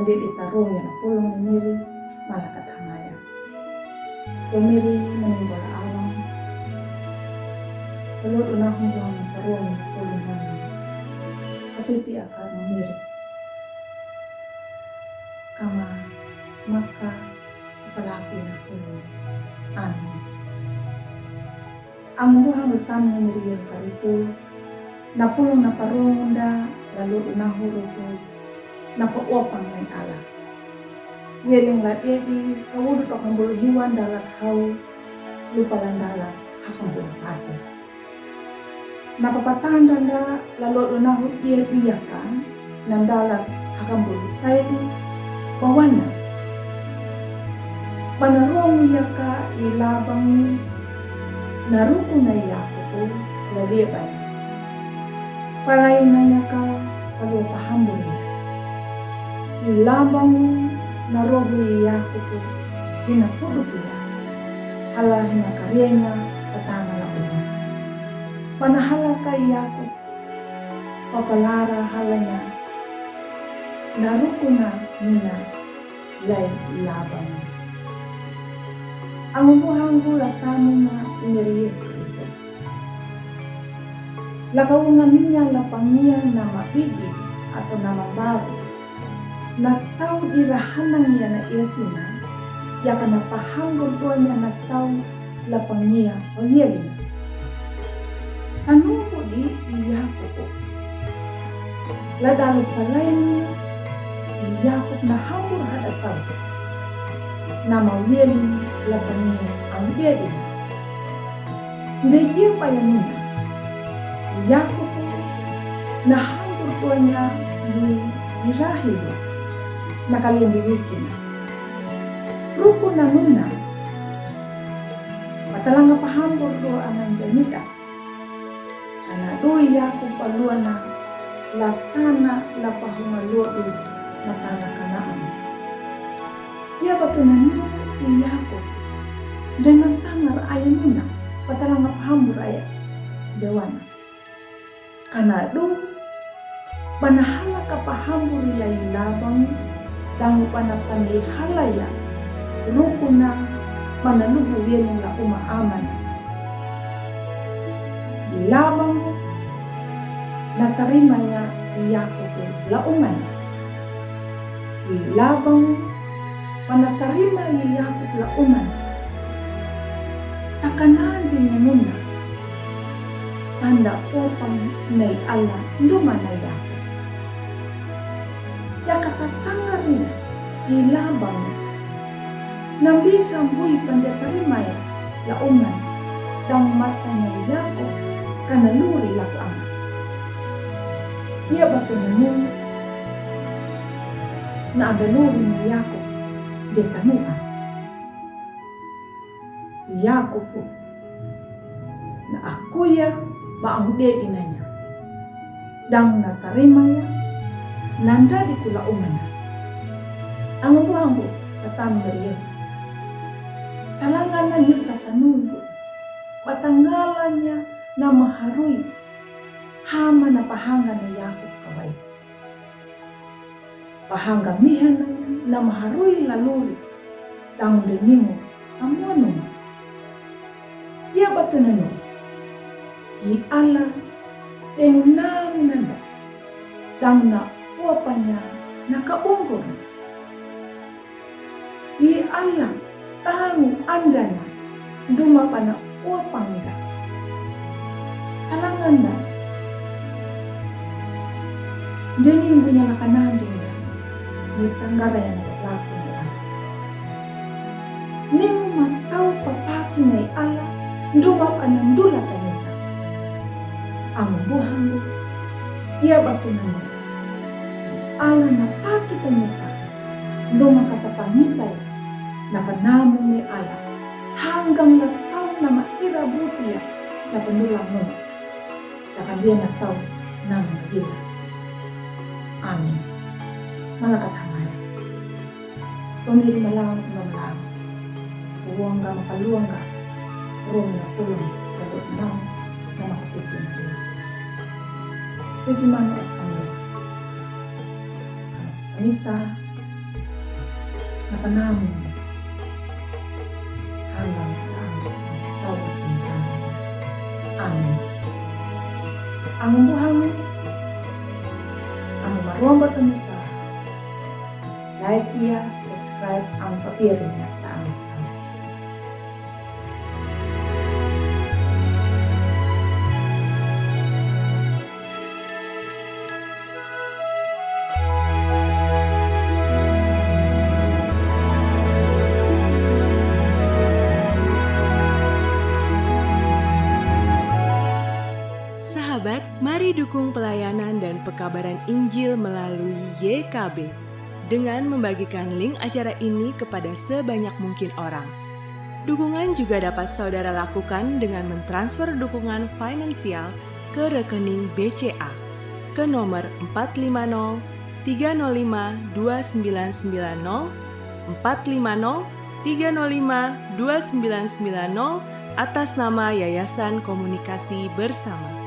mandi ditaruh ya pulung miri malakat hamaya. Pemiri meninggal alam. Pelur unahung buang parung pulung mana. Kapipi akan memiri. Kama maka pelaku na pulung. Amin. Ang buhang utam na miriyan kalito. Napulong na parong da lalu unahuro ko. Napauapang may ala. Wiling ladedi kawudot akang buluhiwan dalat hau lupalan dalat hakang buluh pato. Napapatahan danda lalu unahu iya iyakan nan dalat hakang buluh taidu bawana. Panaruang iyaka ilabang naruko na iyako ko laliban. Palayo na niya ka palupahambol niya. Ilabang narobo iyako ko hinapudo ko ya. Hala hinakarya niya patama na ulo. Panahala ka iyako papalara hala niya. Naruko na nina lay labang. Ang ubuhang gulatamo na iniriyak ito. Lakaungan niya lapangnya na maibig atau nama baru. Na tau dirahanang niya na iyatina. Ya kana paham niya na tau lapangnya pagiyalina. Tanong ko di iyako ko. Ladalo palayan niya. Iyako na hamur hada tau. Na mawilin lapangnya ang iyalina. Hindi iya pa yan nuna. Iyako po na hambur ko niya ni Rahilo nakalimbiwikin. Ruko na nuna patalang pahambur do anang janita. Ana do iyako paluan na latana lapahumaluo do natana kanaan. Iya batunan iyako dan nantangar ayan nuna patalang pahambur ayat dewana. Kana do panahala kapahambur ya ilabang dangu panapani halaya rukuna manaluhu yang la umaaman. Ilabang natarima ya iyako ko lauman. Ilabang panatarima ya iyako lauman. Takanan din nuna tanda upang may ala lumanaya. Ya katatangan niya ilabang nang bisang buhi pandatarimay lauman dang mata niya yako kanaluri lakang. Iya bato namun na adaluri niya yako detanuan. Yako po na ako ya baang dedi nanya. Dang natarimaya nanda di kula umana. Ang buhang po tatang beriya. Talangan na niyo tatanunggo. Batanggalan niya na maharui. Hama na pahanga na yakop kaway. Pahanga mihan na niya na maharui laluri. Dang denimo amuanong. Iya bato na no. I ala deng nam nanda. Dang na uapanya nakaunggol. I ala tangu anda na dumapa na uapangda. Talangan na. Dini yung punya nakanahan din na. Nitanggara yan ang lako ni ala. Ningo mataw papaki na ala dumapa ng dula kanita. Ang buhang mo. Iya bato na mo. Ala na pakita nita. Lumakatapangita ya. Napanamo ni ala. Hanggang nataw na mairabuti ya. Napanulang mo. Nakandiyan nataw na mahila. Amin. Malakat hamay. Pumiri malang malang. Uwang ka makaluwang ka. Urong na pulong. Galot nang na makapipin na rin. Pwede mano at kami. Anita, Nakanamu hanggang ang tawag pintahan. Amin. Ang buhang ang maromba tanita. Like iya, subscribe ang papirinya taang tao. Sahabat, mari dukung pelayanan dan pekabaran Injil melalui YKB dengan membagikan link acara ini kepada sebanyak mungkin orang. Dukungan juga dapat saudara lakukan dengan mentransfer dukungan finansial ke rekening BCA ke nomor 450 305 2990 450 305 2990 atas nama Yayasan Komunikasi Bersama.